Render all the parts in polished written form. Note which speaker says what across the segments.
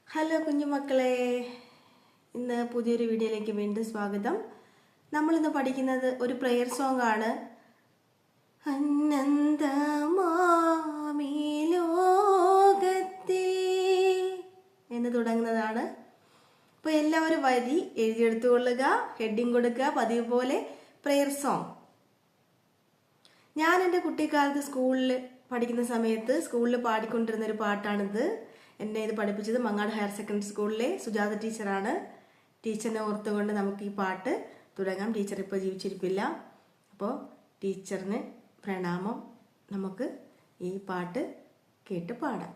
Speaker 1: Hello കുഞ്ഞുമക്കളെ, ഇന്ന് പുതിയൊരു വീഡിയോയിലേക്ക് വീണ്ടും സ്വാഗതം. നമ്മളിന്ന് പഠിക്കുന്നത് ഒരു പ്രെയർ സോങ് ആണ്. അനന്തമാമി ലോകത്തേ എന്ന് തുടങ്ങുന്നതാണ്. അപ്പോൾ എല്ലാവരും വരി എഴുതിയെടുത്തുകൊള്ളുക, ഹെഡിങ് കൊടുക്കുക, പതിവ് പോലെ പ്രെയർ സോങ്. ഞാൻ എൻ്റെ കുട്ടിക്കാലത്ത് സ്കൂളിൽ പഠിക്കുന്ന സമയത്ത് സ്കൂളിൽ പാടിക്കൊണ്ടിരുന്ന ഒരു പാട്ടാണിത്. എന്നെ ഇത് പഠിപ്പിച്ചത് മങ്ങാട് ഹയർ സെക്കൻഡറി സ്കൂളിലെ സുജാത ടീച്ചറാണ്. ടീച്ചറിനെ ഓർത്തുകൊണ്ട് നമുക്ക് ഈ പാട്ട് തുടങ്ങാം. ടീച്ചർ ഇപ്പോൾ ജീവിച്ചിരിപ്പില്ല, അപ്പോൾ ടീച്ചറിന് പ്രണാമം. നമുക്ക് ഈ പാട്ട് കേട്ട് പാടാം.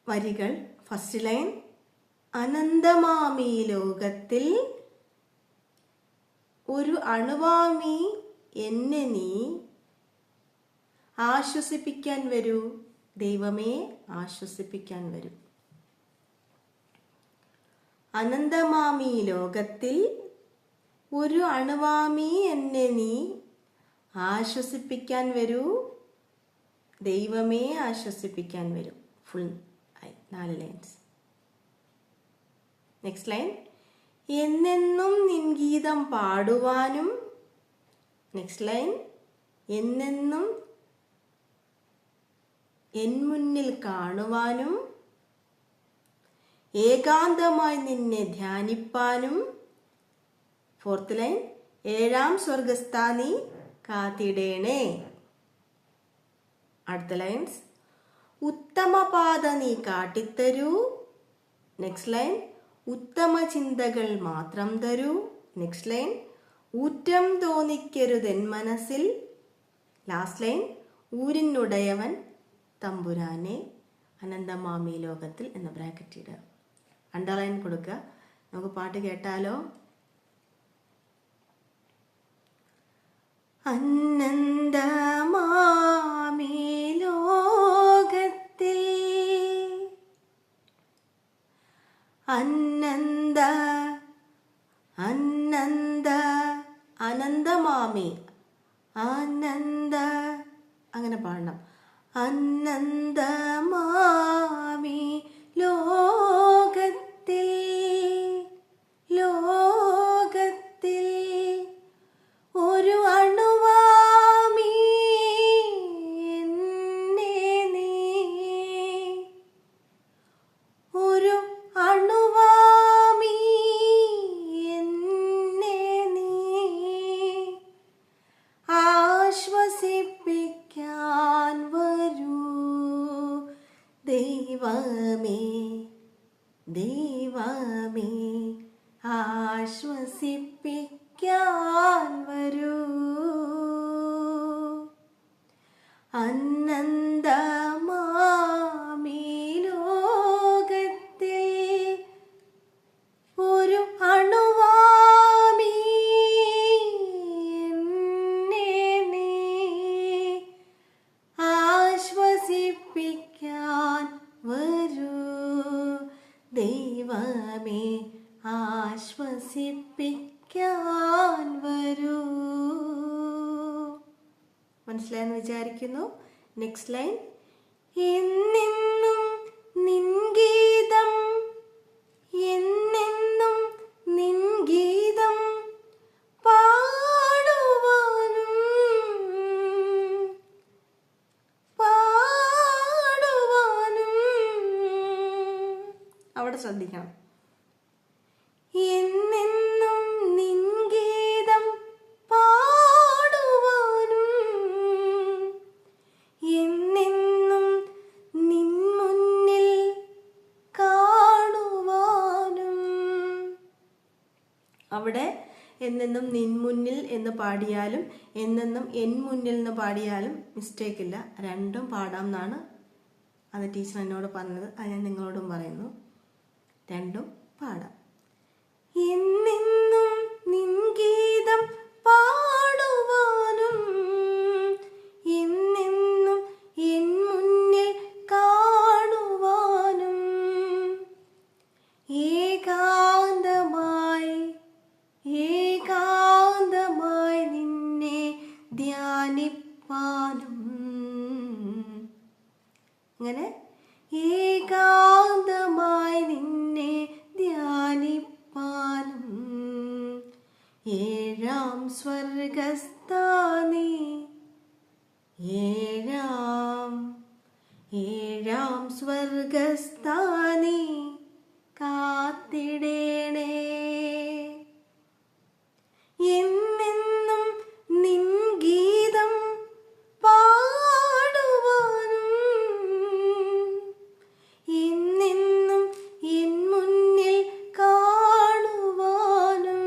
Speaker 1: വരികൾ: ഫസ്റ്റ് ലൈൻ, അനന്തമാമി ലോകത്തിൽ ഒരു അണുവാമി എന്നെ നീ ആശ്വസിപ്പിക്കാൻ വരൂ, ദൈവമേ ആശ്വസിപ്പിക്കാൻ വരൂ. അനന്തമാമി ലോകത്തിൽ ഒരു അണുവാമി എന്നെ നീ ആശ്വസിപ്പിക്കാൻ വരൂ, ദൈവമേ ആശ്വസിപ്പിക്കാൻ വരൂ. Full 4 lines. നെക്സ്റ്റ് ലൈൻ, എന്നെന്നും നിൻ ഗീതം പാടുവാനും. നെക്സ്റ്റ് ലൈൻ, എന്നെന്നും എൻ മുന്നിൽ കാണുവാനും, ഏകാന്തമായി നിന്നെ ധ്യാനിപ്പാനും. ഫോർത്ത് ലൈൻ, ഏഴാം സ്വർഗസ്ഥാ നീ കാത്തിടേണേ. അടുത്ത ലൈൻസ്, ഉത്തമപാത നീ കാട്ടിത്തരൂ. നെക്സ്റ്റ് ലൈൻ, ഉത്തമ ചിന്തകൾ മാത്രം തരൂ. നെക്സ്റ്റ് ലൈൻ, ഊറ്റം തോന്നിക്കരുതെൻ മനസ്സിൽ. ലാസ്റ്റ് ലൈൻ, ഊരിനുടയവൻ തമ്പുരാനെ അനന്തമാമി ലോകത്തിൽ എന്ന ബ്രാക്കറ്റ് ഇടുക. അണ്ടർലൈൻ കൊടുക്കുക. നമുക്ക് പാട്ട് കേട്ടാലോ? അനന്തമാമി ലോകത്തിൽ അനന്തമാമി അങ്ങനെ പാടണം. അനന്തമാമി ലോകത്തിൽ ഒരു അണുവാമി എന്നെ നീ, ഒരു അണുവാമി എന്നെ നീ ആശ്വസിപ്പിക്കാൻ വരൂ, ദൈവമേ ദൈവമേ ആശ്വസിപ്പിക്കാൻ വരൂ. അനന്തമാമി ലോകത്തിൽ ഒരു അണുവാമി എന്നെ നീ ആശ്വസിപ്പിക്കാൻ വരൂ, ദൈവമേ ആശ്വസിപ്പിക്കാൻ വരൂ. മനസ്സിലായെന്ന് വിചാരിക്കുന്നു. നെക്സ്റ്റ് ലൈൻ, എന്നെന്നും നിൻ ഗീതം, എന്നെന്നും നിൻ ഗീതം പാടുവാനും. അവിടെ ശ്രദ്ധിക്കണം. എന്നെന്നും നിൻ ഗീതം പാടുവാനും, എന്നെന്നും നിൻ മുന്നിൽ കാണുവാനും. അവിടെ എന്നെന്നും നിൻ മുന്നിൽ എന്ന് പാടിയാലും എന്നെന്നും എൻ മുന്നിൽ എന്ന് പാടിയാലും മിസ്റ്റേക്ക് ഇല്ല. രണ്ടും പാടാം എന്നാണ് അത് ടീച്ചർ എന്നോട് പറഞ്ഞത്. അത് ഞാൻ നിങ്ങളോടും പറയുന്നു. രണ്ടും പാടാം. എന്നെന്നും നിൻ ഗീതം പാടുവാനും, എന്നെന്നും എൻ മുന്നിൽ കാണുവാനും, ഏകാന്തമായി നിന്നെ ധ്യാനിപ്പാനും. ഇങ്ങനെ ഏകാന്തമായി നിന്നെ ധ്യാനിപ്പാനും ഏഴാം സ്വർഗസ്ഥാനീ ഏഴാം സ്വർഗസ്ഥാനീ കാത്തിടേണേ. എന്നെന്നും നിൻ ഗീതം പാടുവാനും എന്നെന്നും എൻ മുന്നിൽ കാണുവാനും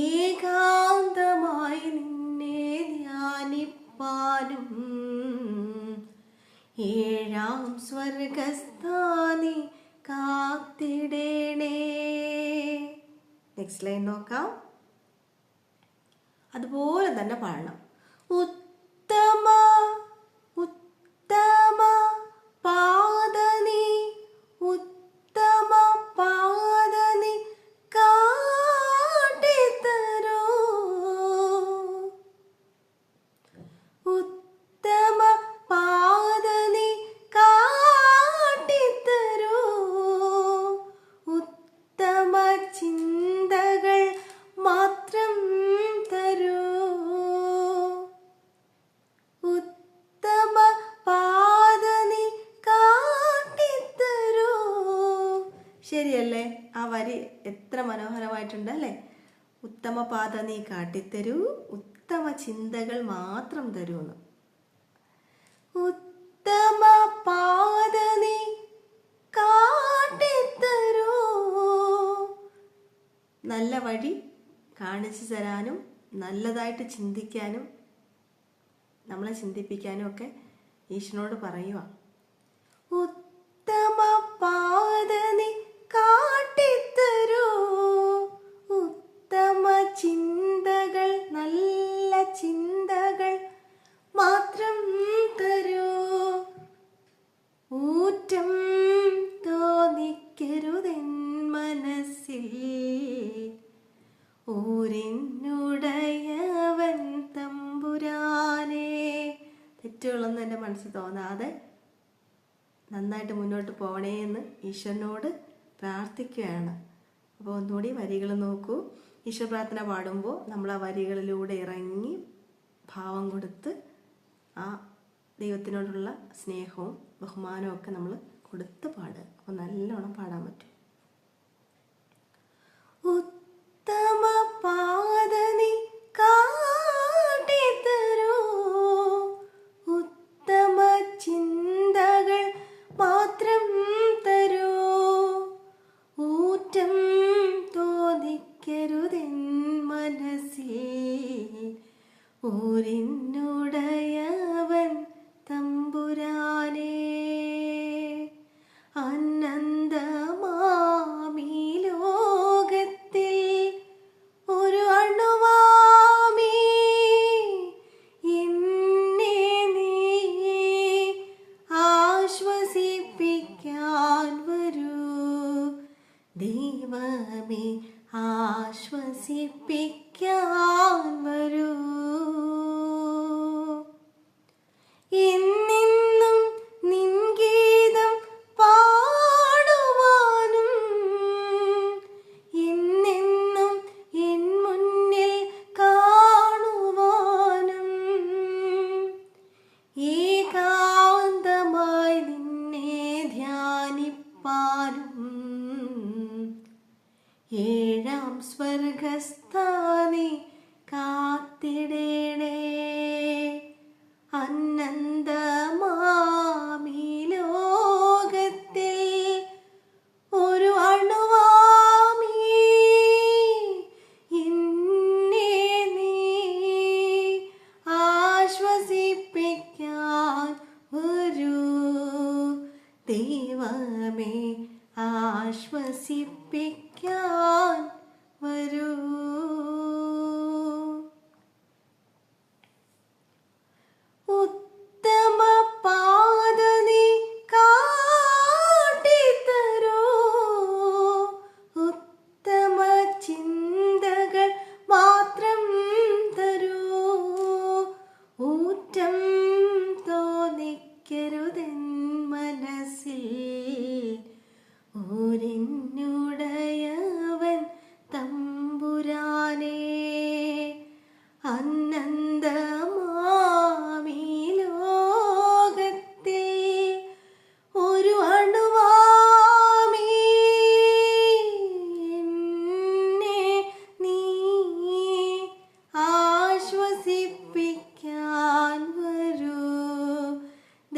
Speaker 1: ഏകാന്തമായി നിന്നെ ധ്യാനിപ്പാനും ഏഴാം സ്വർഗസ്ഥാനീ കാത്തിടേണേ. നെക്സ്റ്റ് ലൈൻ നോക്കാം. അതുപോലെ തന്നെ പാടണം. ഉത്തമ ഉത്തമ പാദനീ ഉത്തമ പാദനീ കാട്ടിത്തരൂ. ഉത്തമ പാദനീ കാട്ടിത്തരൂ. ഉത്തമ ചിന്തകൾ മാത്രം തരൂ. ഉത്തമ പാദനീ കാട്ടിത്തരൂ. ശരിയല്ലേ? ആ വരി എത്ര മനോഹരമായിട്ടുണ്ട് അല്ലേ? ഉത്തമ പാത നീ കാട്ടിത്തരൂ, ഉത്തമ ചിന്തകൾ മാത്രം തരൂന്ന്. ഉത്തമ പാത നീ കാട്ടിത്തരൂ. നല്ല വഴി കാണിച്ചു തരാനും നല്ലതായിട്ട് ചിന്തിക്കാനും നമ്മളെ ചിന്തിപ്പിക്കാനും ഒക്കെ ഈശ്വരനോട് പറയുക. ഉത്തമ പാത നീ കാട്ടിത്തരൂ. ഉത്തമ ചിന്തകൾ നല്ല ചിന്തകൾ മാത്രം തരൂ. ഊറ്റം തോന്നിക്കരുതെൻ മനസ്സിൽ ഊരിനുടയവൻ തമ്പുരാനേ. തെറ്റുകളൊന്നും എൻ്റെ മനസ്സിൽ തോന്നാതെ നന്നായിട്ട് മുന്നോട്ട് പോകണേ എന്ന് ഈശ്വരനോട് പ്രാർത്ഥിക്കുകയാണ്. അപ്പോൾ ഒന്നുകൂടി വരികൾ നോക്കൂ. ഈശ്വര പ്രാർത്ഥന പാടുമ്പോൾ നമ്മൾ ആ വരികളിലൂടെ ഇറങ്ങി ഭാവം കൊടുത്ത് ആ ദൈവത്തിനോടുള്ള സ്നേഹവും ബഹുമാനവും ഒക്കെ നമ്മൾ കൊടുത്ത് പാടുക. അപ്പോൾ നല്ലോണം പാടാൻ പറ്റും. ഉത്തമ പാത നീ കാട്ടിത്തരൂ. ഉത്തമ ചിന്തകൾ മാത്രം തരൂ. ഊറ്റം തോന്നിക്കരുതെൻ മനസ്സിൽ ഊരിനുടയവൻ തമ്പുരാനേ. അനന്തമാ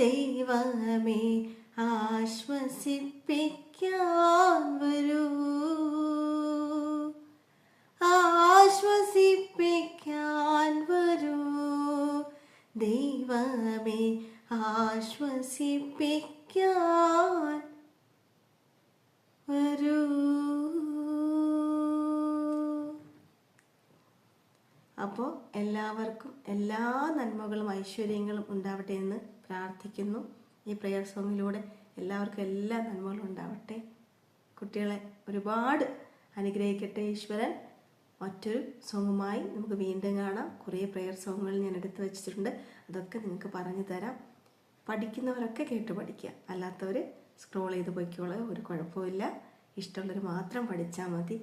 Speaker 1: ദൈവമേ ആശ്വസിപ്പിക്കാൻ വരൂ, ആശ്വസിപ്പിക്കാൻ വരൂ, ദൈവമേ ആശ്വസിപ്പിക്കാൻ വരൂ. അപ്പോൾ എല്ലാവർക്കും എല്ലാ നന്മകളും ഐശ്വര്യങ്ങളും ഉണ്ടാവട്ടെ എന്ന് പ്രാർത്ഥിക്കുന്നു. ഈ പ്രെയർ സോങ്ങിലൂടെ എല്ലാവർക്കും എല്ലാ നന്മകളും ഉണ്ടാവട്ടെ. കുട്ടികളെ ഒരുപാട് അനുഗ്രഹിക്കട്ടെ ഈശ്വരൻ. മറ്റൊരു സോങ്ങുമായി നമുക്ക് വീണ്ടും കാണാം. കുറേ പ്രെയർ സോങ്ങുകൾ ഞാൻ എടുത്തു വച്ചിട്ടുണ്ട്, അതൊക്കെ നിങ്ങൾക്ക് പറഞ്ഞു തരാം. പഠിക്കുന്നവരൊക്കെ കേട്ട് പഠിക്കുക, അല്ലാത്തവർ സ്ക്രോൾ ചെയ്ത് പോയിക്കോളൂ, ഒരു കുഴപ്പമില്ല. ഇഷ്ടമുള്ളവർ മാത്രം പഠിച്ചാൽ മതി.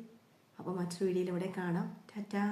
Speaker 1: അപ്പോൾ മറ്റൊരു വീഡിയോയിലൂടെ കാണാം. ടാറ്റാ.